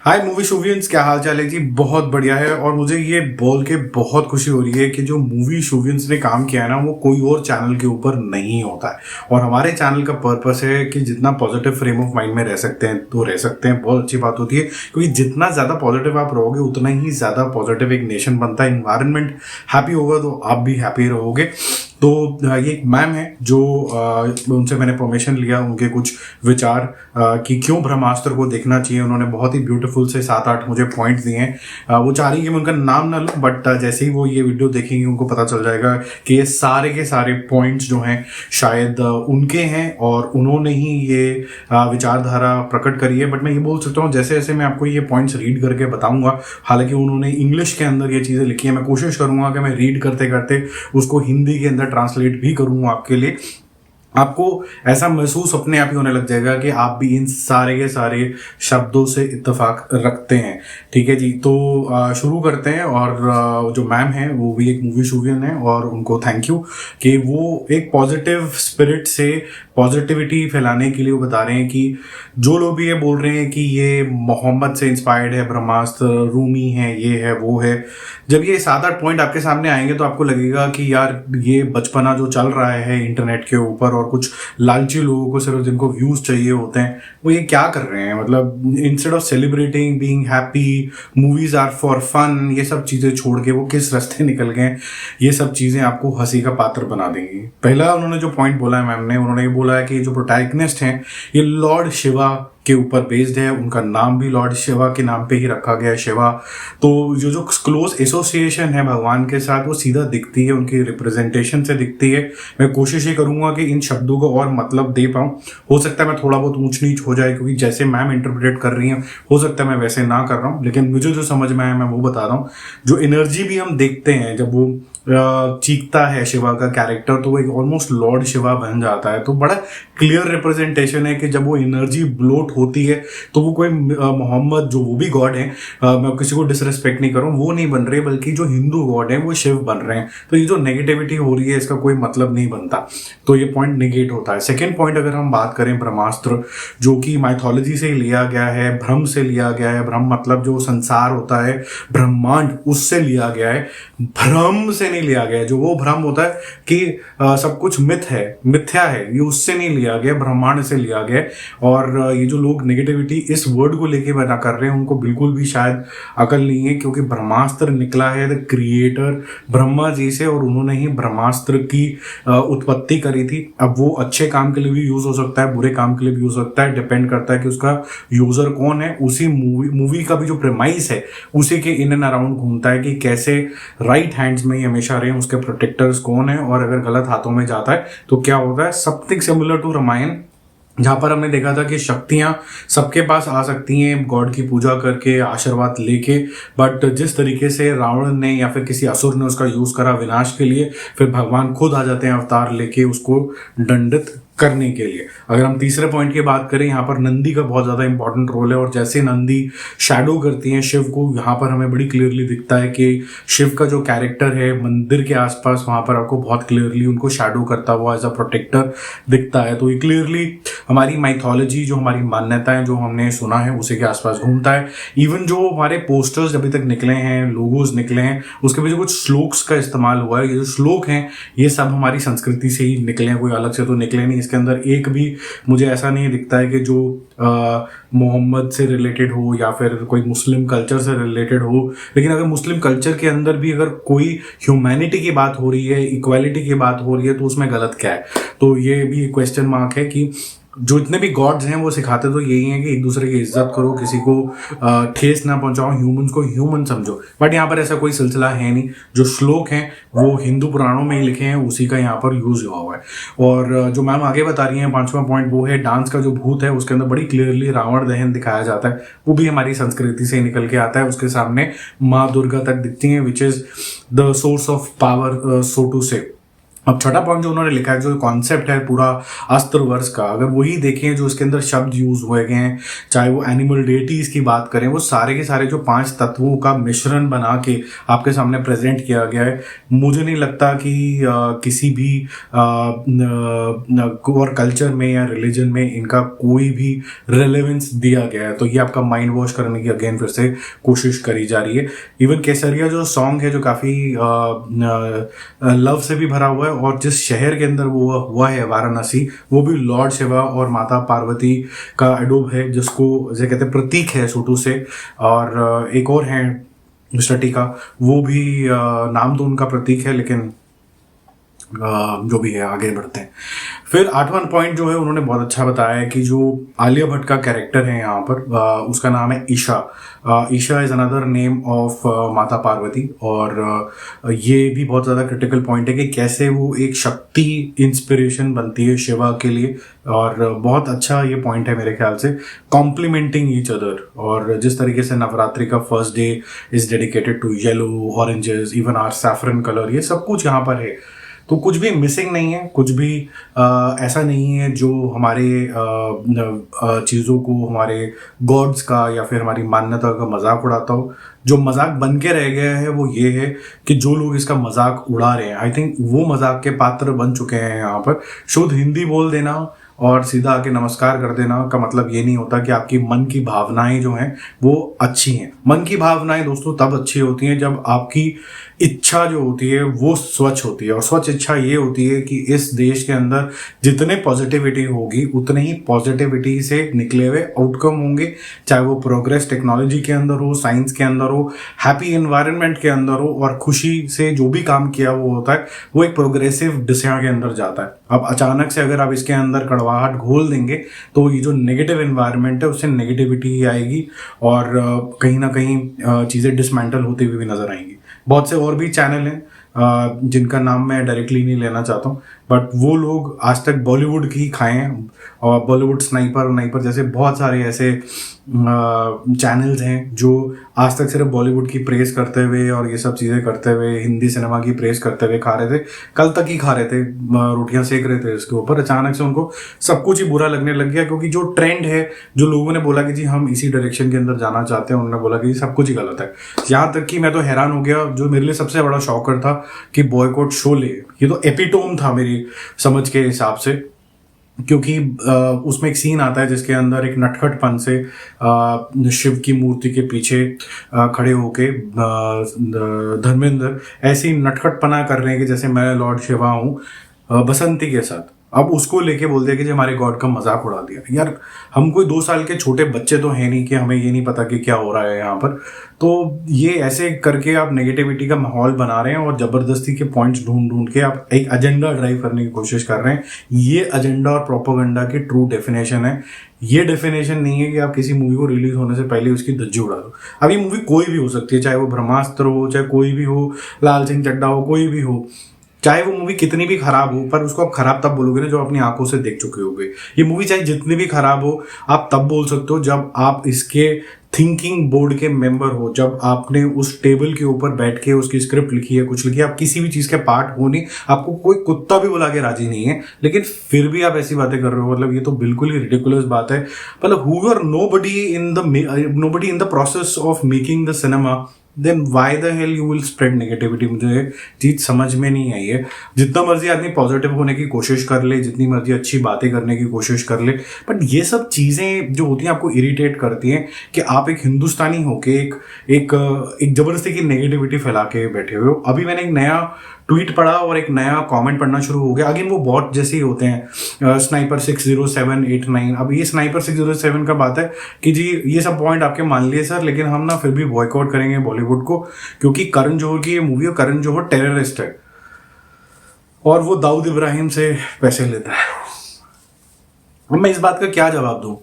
हाय movie शूवियंस, क्या हाल चाल है जी। बहुत बढ़िया है और मुझे ये बोल के बहुत खुशी हो रही है कि जो मूवी शूवियंस ने काम किया है ना, वो कोई और चैनल के ऊपर नहीं होता है। और हमारे चैनल का पर्पस है कि जितना पॉजिटिव फ्रेम ऑफ माइंड में रह सकते हैं तो रह सकते हैं। बहुत अच्छी बात होती है क्योंकि जितना ज़्यादा पॉजिटिव आप रहोगे उतना ही ज़्यादा पॉजिटिव एक नेशन बनता है। इन्वायरमेंट हैप्पी होगा तो आप भी हैप्पी रहोगे। तो ये एक मैम है जो उनसे मैंने परमिशन लिया, उनके कुछ विचार कि क्यों ब्रह्मास्त्र को देखना चाहिए। उन्होंने बहुत ही ब्यूटीफुल से 7-8 मुझे पॉइंट्स दिए हैं। वो चाह रही है कि मैं उनका नाम ना लूं, बट जैसे ही वो ये वीडियो देखेंगे उनको पता चल जाएगा कि ये सारे के सारे पॉइंट्स जो हैं शायद उनके हैं और उन्होंने ही ये विचारधारा प्रकट करी है। बट मैं ये बोल सकता हूँ जैसे जैसे मैं आपको ये पॉइंट्स रीड करके बताऊंगा, हालांकि उन्होंने इंग्लिश के अंदर ये चीज़ें लिखी है, मैं कोशिश करूंगा कि मैं रीड करते करते उसको हिंदी के अंदर ट्रांसलेट भी करूंगा आपके लिए। आपको ऐसा महसूस अपने आप ही होने लग जाएगा कि आप भी इन सारे के सारे शब्दों से इत्तेफाक रखते हैं। ठीक है जी, तो शुरू करते हैं। और जो मैम है वो भी एक मूवी शूवियन है और उनको थैंक यू कि वो एक पॉजिटिव स्पिरिट से पॉजिटिविटी फैलाने के लिए वो बता रहे हैं कि जो लोग भी ये बोल रहे हैं कि ये मोहम्मद से इंस्पायर्ड है, ब्रह्मास्त्र रूमी है, ये है वो है, जब ये 7-8 पॉइंट आपके सामने आएंगे तो आपको लगेगा कि यार ये बचपना जो चल रहा है इंटरनेट के ऊपर और कुछ लालची लोगों को सिर्फ जिनको व्यूज चाहिए होते हैं वो ये क्या कर रहे हैं। मतलब instead of celebrating being happy, movies are for fun, ये सब चीजें छोड़ के वो किस रास्ते निकल गए। ये सब चीजें आपको हंसी का पात्र बना देंगी। पहला उन्होंने जो पॉइंट बोला है मैम ने, उन्होंने ये बोला है कि जो प्रोटैगनिस्ट हैं ये लॉर्ड शिवा के ऊपर बेस्ड है। उनका नाम भी लॉर्ड शिवा के नाम पे ही रखा गया है, शिवा। तो जो क्लोज एसोसिएशन है भगवान के साथ वो सीधा दिखती है, उनकी रिप्रेजेंटेशन से दिखती है। मैं कोशिश ये करूंगा कि इन शब्दों को और मतलब दे पाऊं। हो सकता है मैं थोड़ा बहुत ऊंच नीच हो जाए क्योंकि जैसे मैम इंटरप्रेट कर रही हैं हो सकता है मैं वैसे ना कर रहा हूं, लेकिन मुझे जो समझ में आया मैं वो बता रहा हूं। जो एनर्जी भी हम देखते हैं जब वो चीखता है शिवा का कैरेक्टर, तो वो एक ऑलमोस्ट लॉर्ड शिवा बन जाता है। तो बड़ा क्लियर रिप्रेजेंटेशन है कि जब वो एनर्जी ब्लोट होती है तो वो कोई मोहम्मद जो वो भी गॉड है, मैं किसी को डिसरेस्पेक्ट नहीं कर रहा हूँ, वो नहीं बन रहे, बल्कि जो हिंदू गॉड है वो शिव बन रहे हैं। तो ये जो नेगेटिविटी हो रही है इसका कोई मतलब नहीं बनता, तो ये पॉइंट निगेट होता है। सेकेंड पॉइंट अगर हम बात करें ब्रह्मास्त्र, जो कि माइथोलॉजी से लिया गया है, भ्रम से लिया गया है। भ्रम मतलब जो संसार होता है, ब्रह्मांड, उससे लिया गया है, भ्रम से नहीं लिया गया है। जो वो भ्रम होता है कि सब कुछ मिथ है, मिथ्या है, ये उससे नहीं लिया गया, ब्रह्मांड से लिया गया। और ये जो लोग नेगेटिविटी इस वर्ड को लेके बना कर रहे हैं उनको बिल्कुल भी शायद अकल नहीं है, क्योंकि ब्रह्मास्त्र निकला है द क्रिएटर ब्रह्मा जी से और उन्होंने ही ब्रह्मास्त्र की उत्पत्ति करी थी। अब वो अच्छे काम के लिए भी यूज हो सकता है, बुरे काम के लिए भी हो सकता है, डिपेंड करता है कि उसका यूजर कौन है। उसी मूवी का भी जो प्रेमाइस है उसी के इन एंड अराउंड घूमता है कि कैसे राइट हैंड्स में ही हमेशा रहे, उसके प्रोटेक्टर्स कौन है, और अगर गलत हाथों में जाता है तो क्या होता है। समथिंग सिमिलर टू रामायण, जहां पर हमने देखा था कि शक्तियां सबके पास आ सकती हैं गॉड की पूजा करके, आशीर्वाद लेके, बट जिस तरीके से रावण ने या फिर किसी असुर ने उसका यूज करा विनाश के लिए, फिर भगवान खुद आ जाते हैं अवतार लेके उसको दंडित करने के लिए। अगर हम तीसरे पॉइंट की बात करें, यहाँ पर नंदी का बहुत ज्यादा इंपॉर्टेंट रोल है। और जैसे नंदी शैडो करती हैं शिव को, यहाँ पर हमें बड़ी क्लियरली दिखता है कि शिव का जो कैरेक्टर है मंदिर के आसपास, वहां पर आपको बहुत क्लियरली उनको शैडो करता हुआ एज अ प्रोटेक्टर दिखता है। तो ये क्लियरली हमारी माइथोलॉजी, जो हमारी मान्यताएं जो हमने सुना है उसी के आसपास घूमता है। इवन जो हमारे पोस्टर्स अभी तक निकले हैं, लोगोज निकले हैं, उसके पीछे कुछ श्लोक्स का इस्तेमाल हुआ है। ये जो श्लोक हैं ये सब हमारी संस्कृति से ही निकले हैं, कोई अलग से तो निकले नहीं। इसके अंदर एक भी मुझे ऐसा नहीं दिखता है कि जो मोहम्मद से रिलेटेड हो या फिर कोई मुस्लिम कल्चर से रिलेटेड हो। लेकिन अगर मुस्लिम कल्चर के अंदर भी अगर कोई ह्यूमैनिटी की बात हो रही है, इक्वालिटी की बात हो रही है, तो उसमें गलत क्या है। तो ये भी क्वेश्चन मार्क है कि जो इतने भी गॉड्स हैं वो सिखाते तो यही है कि एक दूसरे की इज्जत करो, किसी को ठेस ना पहुंचाओ, ह्यूमन को ह्यूमन समझो। बट यहाँ पर ऐसा कोई सिलसिला है नहीं। जो श्लोक हैं वो हिंदू पुराणों में ही लिखे हैं, उसी का यहाँ पर यूज हुआ हुआ है। और जो मैम आगे बता रही हैं, 5वां पॉइंट वो है डांस का जो भूत है, उसके अंदर बड़ी क्लियरली रावण दहन दिखाया जाता है। वो भी हमारी संस्कृति से निकल के आता है। उसके सामने माँ दुर्गा तक दिखती हैं, which is the source of power, so to say. अब छठा पॉइंट जो उन्होंने लिखा है, जो कॉन्सेप्ट है पूरा अस्त्र वर्ष का, अगर वही देखें जो इसके अंदर शब्द यूज हुए गए हैं, चाहे वो एनिमल डेटीज की बात करें, वो सारे के सारे जो 5 तत्वों का मिश्रण बना के आपके सामने प्रेजेंट किया गया है। मुझे नहीं लगता कि किसी भी और कल्चर में या रिलीजन में इनका कोई भी रेलेवेंस दिया गया है। तो ये आपका माइंड वॉश करने की अगेन फिर से कोशिश करी जा रही है। इवन केसरिया जो सॉन्ग है, जो काफ़ी लव से भी भरा हुआ है, और जिस शहर के अंदर वो हुआ है वाराणसी, वो भी लॉर्ड शिवा और माता पार्वती का अडोब है, जिसको जैसे कहते हैं प्रतीक है छोटू से। और एक और है मिस्टर टीका, वो भी नाम तो उनका प्रतीक है, लेकिन जो भी है आगे बढ़ते हैं। फिर 8वां पॉइंट जो है उन्होंने बहुत अच्छा बताया है कि जो आलिया भट्ट का कैरेक्टर है यहाँ पर, उसका नाम है Isha. Isha is another name of Mata Parvati. और ये भी बहुत ज़्यादा क्रिटिकल पॉइंट है कि कैसे वो एक शक्ति इंस्पिरेशन बनती है शिवा के लिए। और बहुत अच्छा ये पॉइंट है मेरे ख्याल से, कॉम्प्लीमेंटिंग ईच अदर। और जिस तरीके से नवरात्रि का first day is dedicated to yellow, oranges, even or saffron colour, ये सब कुछ यहाँ पर है। तो कुछ भी मिसिंग नहीं है, कुछ भी ऐसा नहीं है जो हमारे चीज़ों को, हमारे गॉड्स का या फिर हमारी मान्यता का मजाक उड़ाता हो। जो मजाक बन के रह गया है वो ये है कि जो लोग इसका मजाक उड़ा रहे हैं, आई थिंक वो मजाक के पात्र बन चुके हैं यहाँ पर। शुद्ध हिंदी बोल देना और सीधा आके नमस्कार कर देना का मतलब ये नहीं होता कि आपकी मन की भावनाएं जो हैं वो अच्छी हैं। मन की भावनाएं दोस्तों तब अच्छी होती हैं जब आपकी इच्छा जो होती है वो स्वच्छ होती है। और स्वच्छ इच्छा ये होती है कि इस देश के अंदर जितने पॉजिटिविटी होगी उतने ही पॉजिटिविटी से निकले हुए आउटकम होंगे, चाहे वो प्रोग्रेस टेक्नोलॉजी के अंदर हो, साइंस के अंदर हो, हैप्पी एनवायरनमेंट के अंदर हो। और खुशी से जो भी काम किया वो होता है वो एक प्रोग्रेसिव दिशा के अंदर जाता है। अब अचानक से अगर आप इसके अंदर कड़वाहट घोल देंगे तो ये जो नेगेटिव एनवायरनमेंट है उससे नेगेटिविटी ही आएगी, और कहीं ना कहीं चीज़ें डिसमेंटल होती हुई भी नजर आएंगी। बहुत से और भी चैनल हैं जिनका नाम मैं डायरेक्टली नहीं लेना चाहता हूँ, बट वो लोग आज तक बॉलीवुड की खाए हैं। और बॉलीवुड स्नाइपर जैसे बहुत सारे ऐसे चैनल्स हैं जो आज तक सिर्फ बॉलीवुड की प्रेस करते हुए और ये सब चीज़ें करते हुए, हिंदी सिनेमा की प्रेस करते हुए खा रहे थे। कल तक ही खा रहे थे, रोटियां सेक रहे थे इसके ऊपर। अचानक से उनको सब कुछ ही बुरा लगने लग गया, क्योंकि जो ट्रेंड है, जो लोगों ने बोला कि जी हम इसी डायरेक्शन के अंदर जाना चाहते हैं, उन्होंने बोला कि सब कुछ ही गलत है। यहाँ तक कि मैं तो हैरान हो गया, जो मेरे लिए सबसे बड़ा शॉकर था कि बॉयकॉट शोले, ये तो एपिटोम था मेरी समझ के हिसाब से। क्योंकि उसमें एक सीन आता है जिसके अंदर एक नटखटपन से शिव की मूर्ति के पीछे खड़े होके धर्मेंद्र ऐसी नटखटपना कर रहे हैं कि जैसे मैं लॉर्ड शिवा हूँ बसंती के साथ। अब उसको लेके बोल दिया कि हमारे गॉड का मजाक उड़ा दिया। यार हम कोई 2 साल के छोटे बच्चे तो हैं नहीं कि हमें ये नहीं पता कि क्या हो रहा है यहाँ पर। तो ये ऐसे करके आप नेगेटिविटी का माहौल बना रहे हैं और जबरदस्ती के पॉइंट्स ढूंढ के आप एक एजेंडा ड्राइव करने की कोशिश कर रहे हैं। ये एजेंडा और प्रोपेगेंडा की ट्रू डेफिनेशन है। ये डेफिनेशन नहीं है कि आप किसी मूवी को रिलीज होने से पहले उसकी धज्जी उड़ा दो। अब ये मूवी कोई भी हो सकती है, चाहे वो ब्रह्मास्त्र हो, चाहे कोई भी हो, लाल सिंह चड्ढा हो, कोई भी हो, चाहे वो मूवी कितनी भी खराब हो, पर उसको आप खराब तब बोलोगे ना जो अपनी आंखों से देख चुके होगे। ये मूवी चाहे जितनी भी खराब हो, आप तब बोल सकते हो जब आप इसके थिंकिंग बोर्ड के मेंबर हो, जब आपने उस टेबल के ऊपर बैठ के उसकी स्क्रिप्ट लिखी है, कुछ लिखी है। आप किसी भी चीज के पार्ट हो नहीं, आपको कोई कुत्ता भी बुला के राजी नहीं है, लेकिन फिर भी आप ऐसी बातें कर रहे हो। मतलब ये तो बिल्कुल ही रिडिकुलस बात है। मतलब whoever nobody in the process of making the cinema, then why the hell you will spread negativity. मुझे चीज समझ में नहीं आई है। जितना मर्जी आदमी पॉजिटिव होने की कोशिश कर ले, जितनी मर्जी अच्छी बातें करने की कोशिश कर ले, बट ये सब चीजें जो होती हैं आपको इरिटेट करती हैं कि आप एक हिंदुस्तानी होके एक जबरदस्ती की नेगेटिविटी फैला के बैठे हुए हो। अभी मैंने एक नया ट्वीट पढ़ा और एक नया कमेंट पढ़ना शुरू हो गया। अगेन वो बॉट जैसे ही होते हैं, स्नाइपर 60789। अब ये स्नाइपर 607 का बात है कि जी ये सब पॉइंट आपके मान लिए सर, लेकिन हम ना फिर भी बॉयकॉट करेंगे बॉलीवुड को, क्योंकि करण जौहर की ये मूवी है। करण जौहर टेररिस्ट है और वो दाऊद इब्राहिम से पैसे लेता है। अब मैं इस बात का क्या जवाब दूं?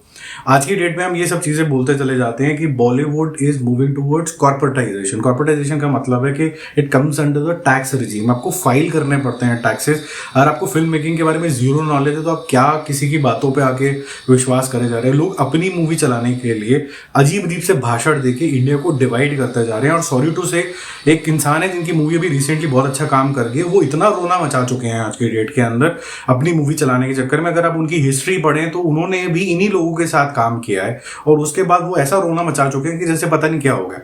आज की डेट में हम ये सब चीजें बोलते चले जाते हैं कि Bollywood is moving towards corporatisation. Corporatisation का मतलब है कि it comes under the tax regime. आपको फाइल करने पड़ते हैं टैक्सेस। अगर आपको फिल्म मेकिंग के बारे में जीरो नॉलेज है तो आप क्या किसी की बातों पे आके विश्वास करे जा रहे हैं। लोग अपनी मूवी चलाने के लिए अजीब अजीब से भाषण देके इंडिया को डिवाइड करते जा रहे हैं। और सॉरी टू से एक इंसान है जिनकी मूवी अभी रिसेंटली बहुत अच्छा काम कर गई, वो इतना रोना मचा चुके हैं आज के डेट के अंदर अपनी मूवी चलाने के चक्कर में। अगर आप उनकी हिस्ट्री पढ़ें तो उन्होंने भी इन्हीं लोगों के साथ काम किया है और उसके बाद वो ऐसा रोना मचा चुके हैं कि जैसे पता नहीं क्या हो गया।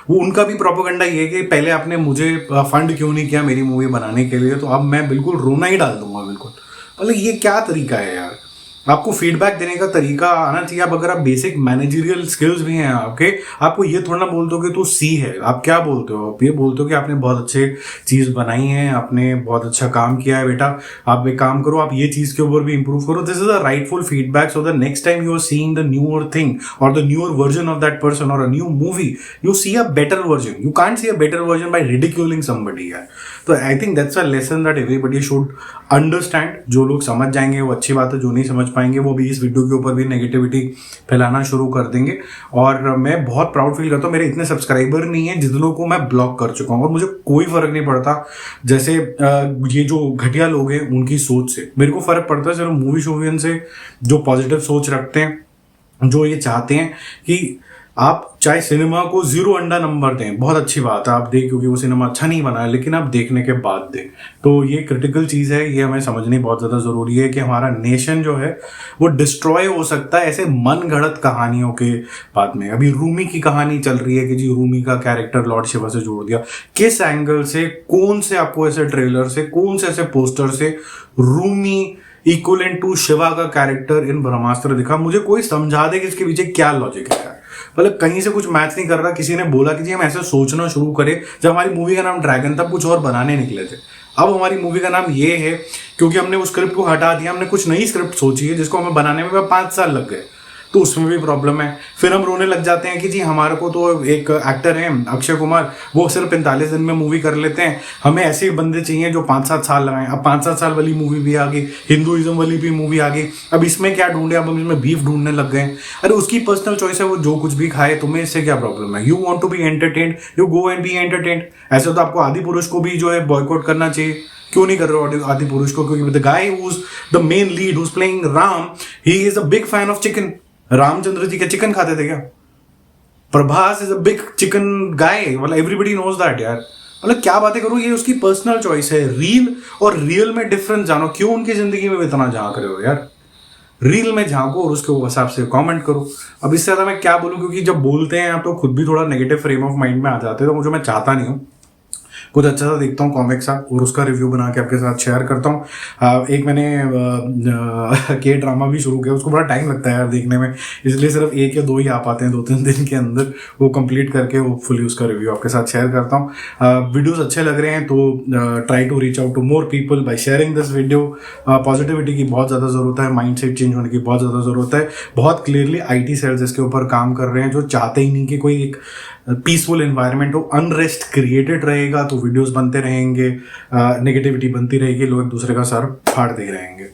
वो उनका भी प्रोपेगेंडा ये है कि पहले आपने मुझे फंड क्यों नहीं किया मेरी मूवी बनाने के लिए, तो अब मैं बिल्कुल रोना ही डाल दूंगा बिल्कुल। मतलब ये क्या तरीका है यार। आपको फीडबैक देने का तरीका आना चाहिए। आप अगर आप बेसिक मैनेजरियल स्किल्स भी हैं आपके, आपको ये थोड़ा ना बोलते हो कि तू सी है। आप क्या बोलते हो? आप ये बोलते हो कि आपने बहुत अच्छे चीज बनाई है, आपने बहुत अच्छा काम किया है बेटा, आप एक काम करो, आप ये चीज के ऊपर भी इंप्रूव करो। This is the rightful feedback so the next time you are seeing the newer thing और the newer version of that person और a new movie, you see a better version. You can't see a better version by ridiculing somebody यार। तो I think that's a lesson that everybody should understand. जो लोग समझ जाएंगे वो अच्छी बात है, जो नहीं समझ पाएंगे वो भी इस वीडियो के ऊपर भी नेगेटिविटी फैलाना शुरू कर देंगे। और मैं बहुत प्राउड फील करता हूँ, मेरे इतने सब्सक्राइबर नहीं है जितनों को मैं ब्लॉक कर चुका हूँ और मुझे कोई फर्क नहीं पड़ता। जैसे ये जो घटिया लोग हैं उनकी सोच से मेरे को फर्क पड़ता है सिर्फ मूवी शोवियन से, जो पॉजिटिव सोच रखते हैं, जो ये चाहते हैं कि आप चाहे सिनेमा को 0 अंडा नंबर दें, बहुत अच्छी बात है, आप दें क्योंकि वो सिनेमा अच्छा नहीं बना है, लेकिन आप देखने के बाद दें। तो ये क्रिटिकल चीज़ है, ये हमें समझनी बहुत ज़्यादा ज़रूरी है कि हमारा नेशन जो है वो डिस्ट्रॉय हो सकता है ऐसे मन गढ़ंत कहानियों के बाद में। अभी रूमी की कहानी चल रही है कि जी रूमी का कैरेक्टर लॉर्ड शिवा से जोड़ दिया। किस एंगल से, कौन से आपको ऐसे ट्रेलर से, कौन से ऐसे पोस्टर से रूमी इक्वलेंट टू शिवा का कैरेक्टर इन ब्रह्मास्त्र दिखा? मुझे कोई समझा दे कि इसके पीछे क्या लॉजिक है। मतलब कहीं से कुछ मैच नहीं कर रहा। किसी ने बोला कि जी हम ऐसे सोचना शुरू करें, जब हमारी मूवी का नाम ड्रैगन था कुछ और बनाने निकले थे, अब हमारी मूवी का नाम ये है क्योंकि हमने उस स्क्रिप्ट को हटा दिया, हमने कुछ नई स्क्रिप्ट सोची है जिसको हमें बनाने में 5 साल लग गए, तो उसमें भी प्रॉब्लम है। फिर हम रोने लग जाते हैं कि जी हमारे को तो एक एक्टर है अक्षय कुमार, वो सिर्फ 45 दिन में मूवी कर लेते हैं, हमें ऐसे बंदे चाहिए जो 5-7 साल लगाएं। अब 5-7 साल वाली मूवी भी आ गई, हिंदुइज्म वाली भी मूवी आ गई, अब इसमें क्या ढूंढे, अब हम इसमें बीफ ढूंढने लग गए। अरे उसकी पर्सनल चॉइस है, वो जो कुछ भी खाए, तुम्हें इससे क्या प्रॉब्लम है? You want to be entertained, you go and be entertained. ऐसे तो आपको आदि पुरुष को भी जो है बॉयकॉट करना चाहिए। क्यों नहीं कर रहे हो आदि पुरुष को? क्योंकि the guy who is the main lead who is playing Ram, he is a big fan of chicken. Ramchandra ji के चिकन खाते थे क्या? Prabhas is a big chicken guy, मतलब एवरीबडी नोज दैट यार। मतलब क्या बातें करूं, ये उसकी पर्सनल चॉइस है। रील और रियल में डिफरेंस जानो। क्यों उनकी जिंदगी में इतना झांक रहे हो यार? रील में झांको और उसके हिसाब से कमेंट करो। अब इससे ज्यादा मैं क्या बोलूं, क्योंकि जब बोलते हैं आप तो खुद भी थोड़ा नेगेटिव फ्रेम ऑफ माइंड में आ जाते हैं, तो मुझे, मैं चाहता नहीं हूँ। कुछ अच्छा सा देखता हूँ कॉमिक सा और उसका रिव्यू बना के आपके साथ शेयर करता हूँ। एक मैंने के ड्रामा भी शुरू किया, उसको बड़ा टाइम लगता है यार देखने में, इसलिए सिर्फ 1 या 2 ही आ पाते हैं 2-3 दिन के अंदर। वो कंप्लीट करके वो फुली उसका रिव्यू आपके साथ शेयर करता हूँ। वीडियोस अच्छे लग रहे हैं तो try to reach out to more people by sharing this video. Positivity की बहुत ज़्यादा ज़रूरत है, माइंड सेट चेंज होने की बहुत ज़्यादा ज़रूरत है। बहुत क्लियरली IT सेल्स इसके ऊपर काम कर रहे हैं, जो चाहते ही नहीं कि कोई एक पीसफुल एनवायरनमेंट हो। अनरेस्ट क्रिएटेड रहेगा तो वीडियोस बनते रहेंगे, नेगेटिविटी बनती रहेगी, लोग एक दूसरे का सर फाड़ते ही रहेंगे।